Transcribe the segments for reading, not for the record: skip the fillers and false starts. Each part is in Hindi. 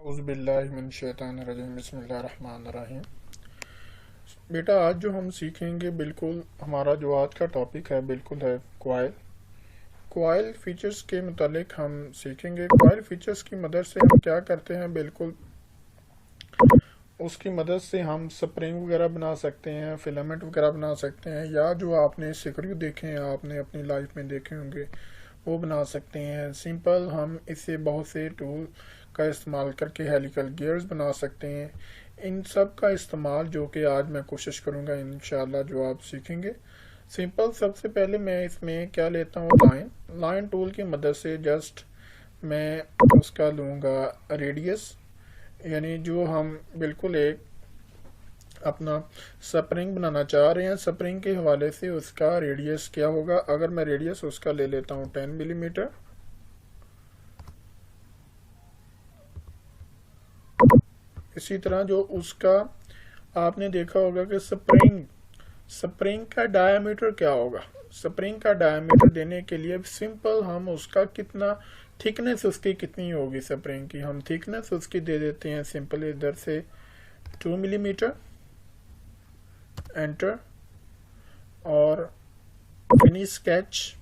औज़ुबिल्लाहिमिनश्शैतानिर्रजीम बिस्मिल्लाहिर्रहमानिर्रहीम। बेटा आज जो हम सीखेंगे बिल्कुल हमारा जो आज का टॉपिक है बिल्कुल है कॉइल। कॉइल फीचर्स के मुतालिक हम सीखेंगे। कॉइल फीचर्स की मदद से हम क्या करते हैं, बिल्कुल उसकी मदद से हम स्प्रिंग वगैरह बना सकते हैं, फिलामेंट वगैरह बना सकते हैं, या जो आपने स्क्रू देखे हैं आपने अपनी लाइफ में देखे होंगे वो बना सकते हैं। सिंपल हम इससे बहुत से टूल का इस्तेमाल करके हेलिकल गियर्स बना सकते हैं। इन सब का इस्तेमाल जो कि आज मैं कोशिश करूंगा इंशाल्लाह जो आप सीखेंगे। सिंपल सबसे पहले मैं इसमें क्या लेता हूँ, लाइन टूल की मदद से जस्ट मैं उसका लूँगा रेडियस, यानी जो हम बिल्कुल एक अपना स्प्रिंग बनाना चाह रहे हैं, स्प्रिंग के हवाले से उसका रेडियस क्या होगा। अगर मैं रेडियस उसका ले लेता हूँ 10 मिलीमीटर, इसी तरह जो उसका आपने देखा होगा कि स्प्रिंग का डायामीटर क्या होगा। स्प्रिंग का डायामीटर देने के लिए सिंपल हम उसका कितना थिकनेस उसकी कितनी होगी, स्प्रिंग की हम थिकनेस उसकी दे देते हैं सिंपल इधर से 2 मिलीमीटर, एंटर, और फिनिश स्केच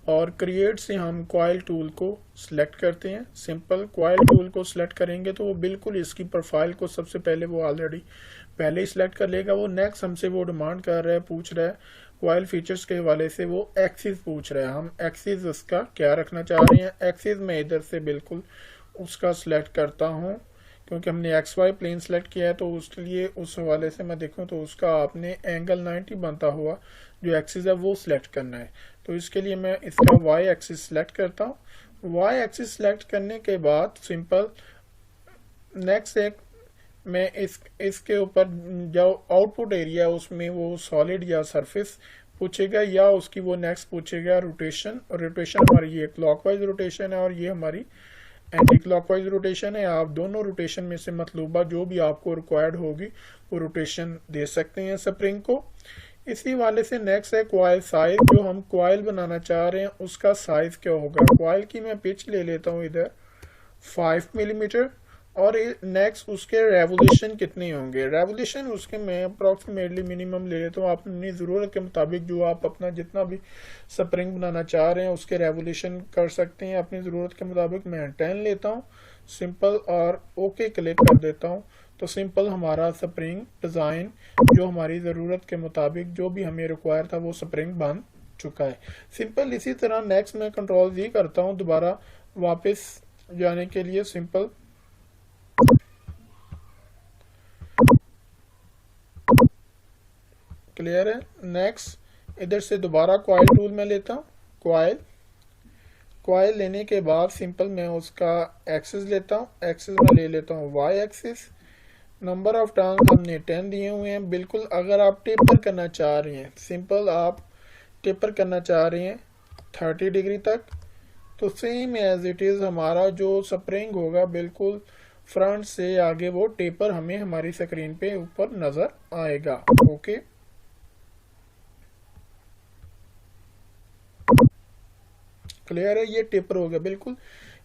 और क्रिएट से हम कॉइल टूल को सिलेक्ट करते हैं। सिंपल कॉइल टूल को सिलेक्ट करेंगे तो वो बिल्कुल इसकी प्रोफाइल को सबसे पहले वो ऑलरेडी पहले ही सिलेक्ट कर लेगा। वो नेक्स्ट हमसे वो डिमांड कर रहा है, पूछ रहा है कॉइल फीचर्स के हवाले से, वो एक्सिस पूछ रहा है। हम एक्सिस उसका क्या रखना चाह रहे हैं, एक्सिस में इधर से बिल्कुल उसका सिलेक्ट करता हूँ, क्योंकि हमने एक्स वाई प्लेन सेलेक्ट किया है तो उसके लिए उस हवाले से मैं देखूँ तो उसका आपने एंगल 90 बनता हुआ जो एक्सिस है वो सिलेक्ट करना है। तो इसके लिए मैं इसका वाई एक्सिस सिलेक्ट करता हूँ। वाई एक्सिस सिलेक्ट करने के बाद सिंपल नेक्स्ट एक मैं इसके ऊपर जो आउटपुट एरिया है उसमें वो सॉलिड या सरफेस पूछेगा, या उसकी वो नेक्स्ट पूछेगा रोटेशन। और रोटेशन हमारी ये क्लॉकवाइज रोटेशन है और ये हमारी एंटी क्लॉकवाइज रोटेशन है। आप दोनों रोटेशन में से मतलूबा जो भी आपको रिक्वायर्ड होगी वो रोटेशन दे सकते हैं स्प्रिंग को। इसी वाले से नेक्स्ट है कॉइल साइज। जो हम कॉइल बनाना चाह रहे हैं उसका साइज क्या होगा। कॉइल की मैं पिच ले लेता हूँ इधर 5 मिलीमीटर, और नेक्स्ट उसके रेवोल्यूशन कितने होंगे। रेवोल्यूशन उसके मैं अप्रॉक्सीमेटली मिनिमम ले लेता हूँ। आप अपनी ज़रूरत के मुताबिक जो आप अपना जितना भी स्प्रिंग बनाना चाह रहे हैं उसके रेवोल्यूशन कर सकते हैं अपनी ज़रूरत के मुताबिक। मैं 10 लेता हूँ सिंपल, और ओके क्लिक कर देता हूँ। तो सिंपल हमारा स्प्रिंग डिज़ाइन जो हमारी ज़रूरत के मुताबिक जो भी हमें रिक्वायर था वो स्प्रिंग बन चुका है। सिंपल इसी तरह नेक्स्ट मैं कंट्रोल जी करता हूँ दोबारा वापस जाने के लिए। सिंपल क्लियर है। नेक्स्ट इधर से दोबारा कॉइल टूल में लेता हूँ। कॉइल लेने के बाद सिंपल मैं उसका एक्सिस लेता हूँ। एक्सिस में ले लेता हूँ y axis. Number of turns हमने 10 दिए हुए हैं। बिल्कुल अगर आप टेपर करना चाह रहे हैं, सिंपल आप टेपर करना चाह रहे हैं 30 डिग्री तक, तो सेम एज इट इज़ हमारा जो स्प्रिंग होगा बिल्कुल फ्रंट से आगे वो टेपर हमें हमारी स्क्रीन पे ऊपर नज़र आएगा। ओके, क्लियर है। ये टेपर हो गया बिल्कुल।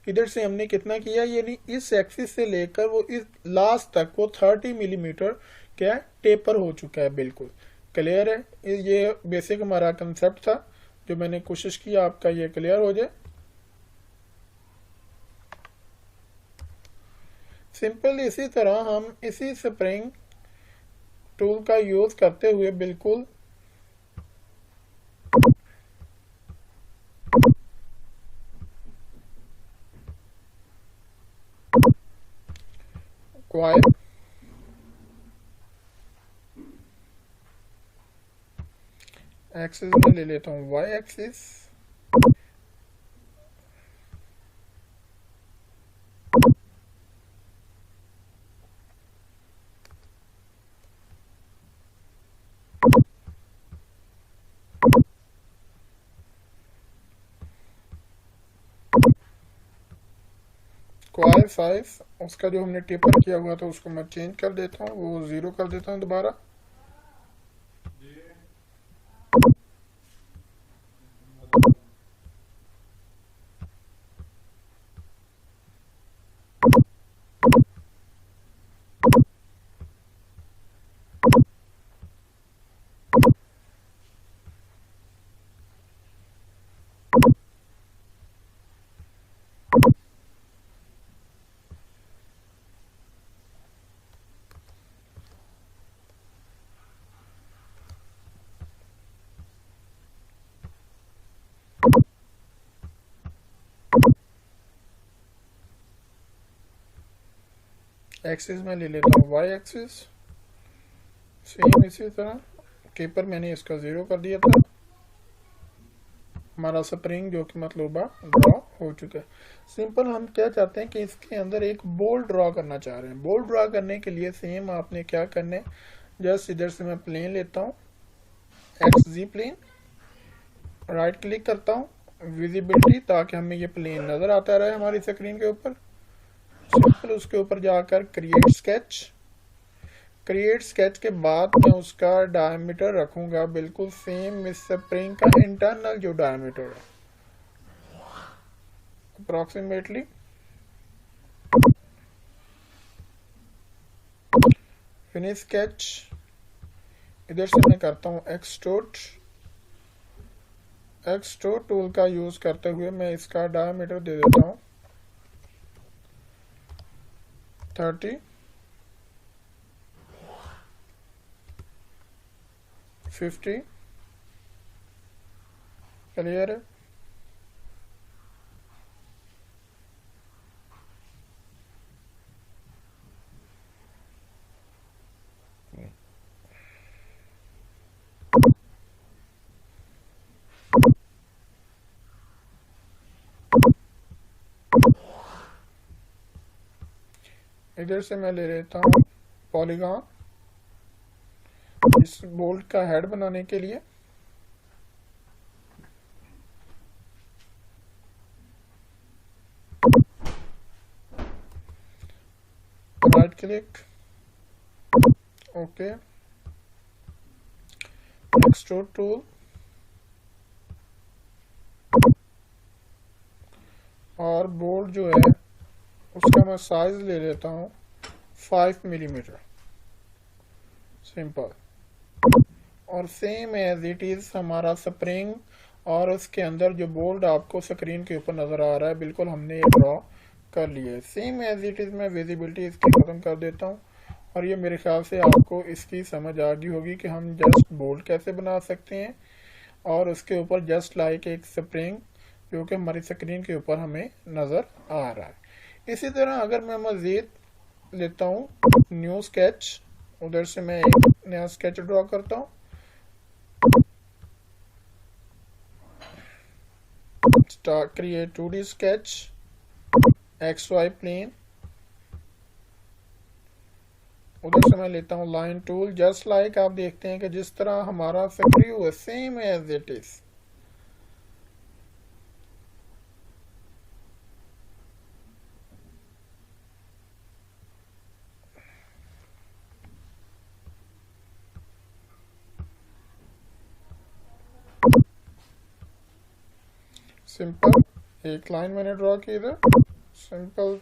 इधर से हमने कितना किया, यानी इस एक्सिस से लेकर वो इस लास्ट तक वो 30 मिलीमीटर क्या टेपर हो चुका है। बिल्कुल क्लियर है। ये बेसिक हमारा कंसेप्ट था जो मैंने कोशिश की आपका ये क्लियर हो जाए। सिंपल इसी तरह हम इसी स्प्रिंग टूल का यूज करते हुए बिल्कुल कॉइल एक्सिस में ले लेता हूँ वाई एक्सिस, कॉइल साइज उसका जो हमने टेपर किया हुआ था उसको मैं चेंज कर देता हूँ, वो 0 कर देता हूँ दोबारा। एक्सिस में ले लेता हूँ वाई एक्सिस, सेम इसी तरह कीपर मैंने इसका 0 कर दिया था। हमारा स्प्रिंग जो कि मतलूबा ड्रॉ हो चुका है। सिंपल हम क्या चाहते हैं कि इसके अंदर एक बोल्ट ड्रॉ करना चाह रहे हैं। बोल्ट ड्रॉ करने के लिए सेम आपने क्या करना है, जस्ट इधर से मैं प्लेन लेता हूँ, एक्स जी प्लेन, राइट क्लिक करता हूँ विजिबिलिटी, ताकि हमें ये प्लेन नजर आता रहे हमारी स्क्रीन के ऊपर। सिंपल उसके ऊपर जाकर क्रिएट स्केच, क्रिएट स्केच के बाद मैं उसका डायमीटर रखूंगा बिल्कुल सेम इस स्प्रिंग का इंटरनल जो डायमीटर है अप्रोक्सीमेटली। फिनिश स्केच, इधर से मैं करता हूँ एक्सट्रूड, एक्सट्रूड टूल का यूज करते हुए मैं इसका डायमीटर दे देता हूँ 30, 50। क्लियर है। इधर से मैं ले लेता हूँ पॉलीगॉन इस बोल्ट का हेड बनाने के लिए। Right click, okay, extrude tool, और बोल्ट जो है उसका मैं साइज ले लेता हूँ 5 मिलीमीटर। सिंपल, और सेम एज इट इज हमारा स्प्रिंग और उसके अंदर जो बोल्ट आपको स्क्रीन के ऊपर नजर आ रहा है बिल्कुल हमने ये ड्रॉ कर लिया है। सेम एज इट इज मैं विजिबिलिटी इसकी खत्म कर देता हूँ। और ये मेरे ख्याल से आपको इसकी समझ आ गई होगी कि हम जस्ट बोल्ट कैसे बना सकते हैं और उसके ऊपर जस्ट लाइक एक स्प्रिंग जो कि हमारी स्क्रीन के ऊपर हमें नजर आ रहा है। इसी तरह अगर मैं मजीद लेता हूँ न्यू स्केच, उधर से मैं एक नया स्केच ड्रॉ करता हूँ। Create 2D sketch, x y plane, उधर से मैं लेता हूँ लाइन टूल। जस्ट लाइक आप देखते हैं कि जिस तरह हमारा स्क्रू है same as it is. Simple एक लाइन मैंने ड्रॉ की इधर, सिंपल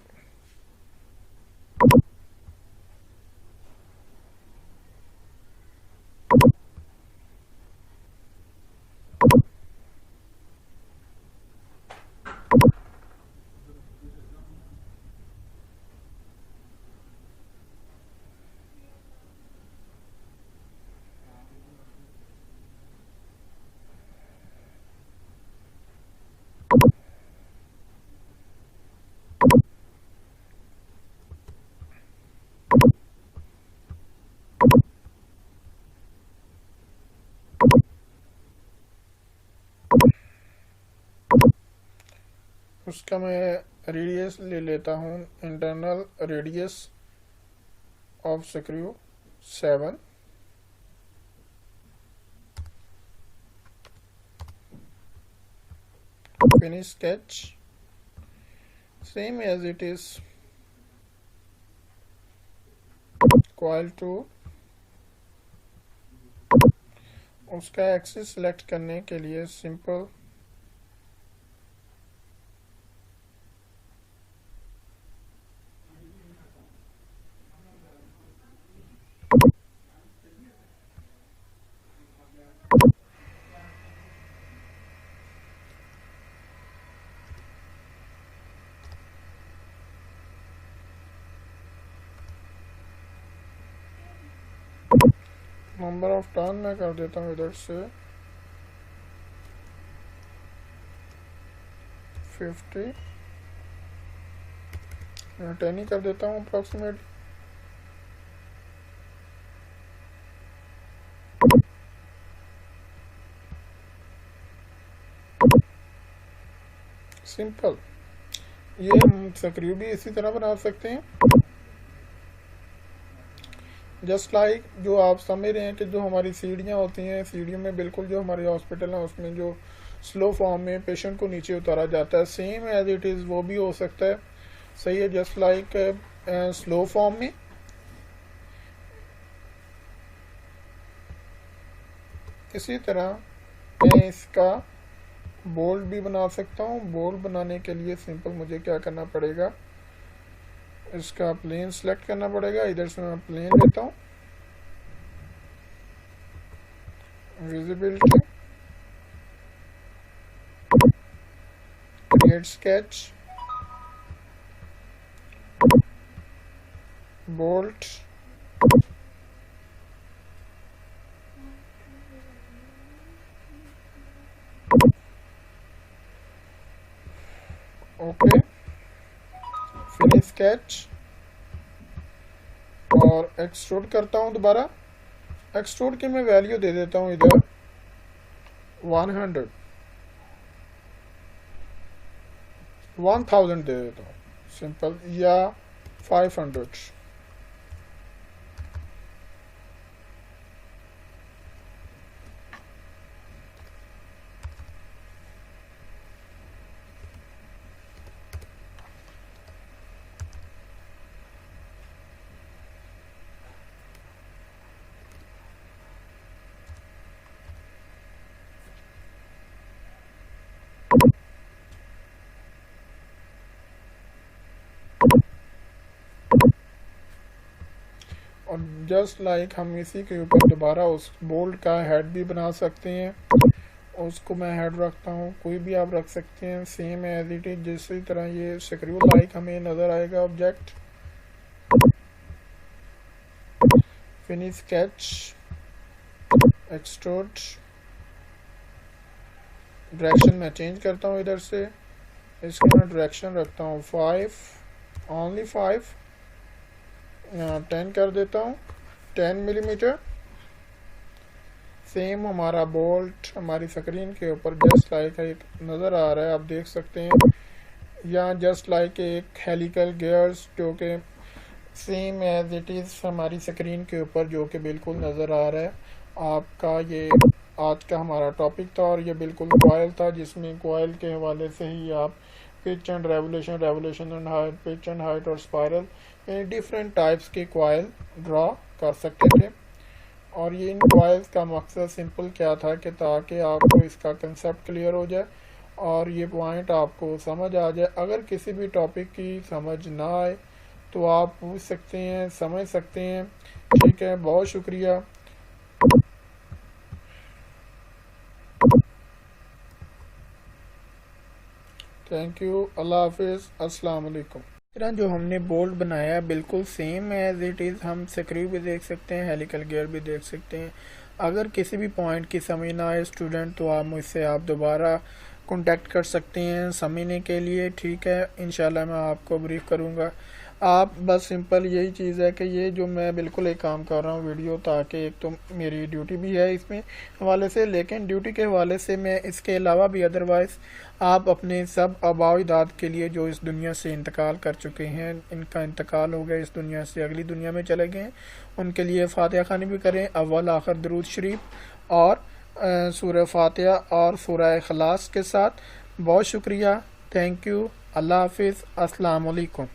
उसका मैं रेडियस ले लेता हूँ, internal radius of screw 7। Finish sketch same as it is, coil to, उसका एक्सिस सिलेक्ट करने के लिए सिंपल नंबर ऑफ टर्न में कर देता हूँ इधर से 50, 10 ही कर देता हूँ अप्रोक्सीमेटली। सिंपल। ये हम स्क्रू भी इसी तरह बना सकते हैं, जस्ट लाइक जो आप समझ रहे हैं कि जो हमारी सीढ़ियाँ होती हैं, सीढ़ियों में बिल्कुल जो हमारे हॉस्पिटल हैं उसमें जो स्लो फॉर्म में पेशेंट को नीचे उतारा जाता है, सेम एज इट इज़ वो भी हो सकता है। सही है, जस्ट लाइक स्लो फॉर्म में। इसी तरह मैं इसका बोल्ट भी बना सकता हूँ। बोल्ट बनाने के लिए सिंपल मुझे क्या करना पड़ेगा, इसका प्लेन सेलेक्ट करना पड़ेगा। इधर से मैं प्लेन लेता हूँ, visibility, create sketch, bolt, okay, finish sketch और एक्सट्रूड करता हूँ दोबारा। एक्सट्रूड की मैं वैल्यू दे देता हूँ इधर 1000 दे देता हूँ सिंपल, या 500। और जस्ट लाइक हम इसी के ऊपर दोबारा उस बोल्ट का हेड भी बना सकते हैं। उसको मैं हेड रखता हूँ, कोई भी आप रख सकते हैं, सेम एज इट इज जिस तरह ये स्क्रू लाइक हमें नज़र आएगा object. Finish sketch, extrude, direction मैं चेंज करता हूँ इधर से। इसको मैं डायरेक्शन रखता हूँ 5, ओनली 5, यहाँ 10 कर देता हूँ, 10 मिलीमीटर। सेम हमारा बोल्ट हमारी स्क्रीन के ऊपर जस्ट लाइक एक नज़र आ रहा है, आप देख सकते हैं। यहाँ जस्ट लाइक एक हेलिकल गियर्स जो कि सेम एज इट इज़ हमारी स्क्रीन के ऊपर जो कि बिल्कुल नज़र आ रहा है। आपका ये आज का हमारा टॉपिक था और ये बिल्कुल कॉयल था, जिसमें कॉयल के हवाले से ही आप pitch and revolution, revolution and height, pitch and height और स्पायरल, यानी डिफरेंट टाइप्स के कॉयल ड्रॉ कर सकते थे। और ये इन कॉयल्स का मकसद सिंपल क्या था कि ताकि आपको इसका कंसेप्ट क्लियर हो जाए और ये पॉइंट आपको समझ आ जाए। अगर किसी भी टॉपिक की समझ ना आए तो आप पूछ सकते हैं, समझ सकते हैं। ठीक है, बहुत शुक्रिया। थैंक यू, अल्लाह हाफिज़, अस्सलाम वालेकुम। तरह जो हमने बोल्ट बनाया बिल्कुल सेम एज इट इज़, हम स्क्रू भी देख सकते हैं, हेलिकल गियर भी देख सकते हैं। अगर किसी भी पॉइंट की समझ ना आए स्टूडेंट तो आप मुझसे आप दोबारा कांटेक्ट कर सकते हैं समझने के लिए। ठीक है, इंशाल्लाह मैं आपको ब्रीफ करूँगा। आप बस सिंपल यही चीज़ है कि ये जो मैं बिल्कुल एक काम कर रहा हूँ वीडियो, ताकि एक तो मेरी ड्यूटी भी है इसमें हवाले से, लेकिन ड्यूटी के हवाले से मैं इसके अलावा भी अदरवाइज़ आप अपने सब आबा अजदाद के लिए जो इस दुनिया से इंतकाल कर चुके हैं, इनका इंतकाल हो गया, इस दुनिया से अगली दुनिया में चले गए, उनके लिए फातिहा खानी भी करें, अव्वल आखिर दरूद शरीफ और सूरह फातिहा और सूरह इखलास के साथ। बहुत शुक्रिया, थैंक यू, अल्लाह हाफिज़, अस्सलाम वालेकुम।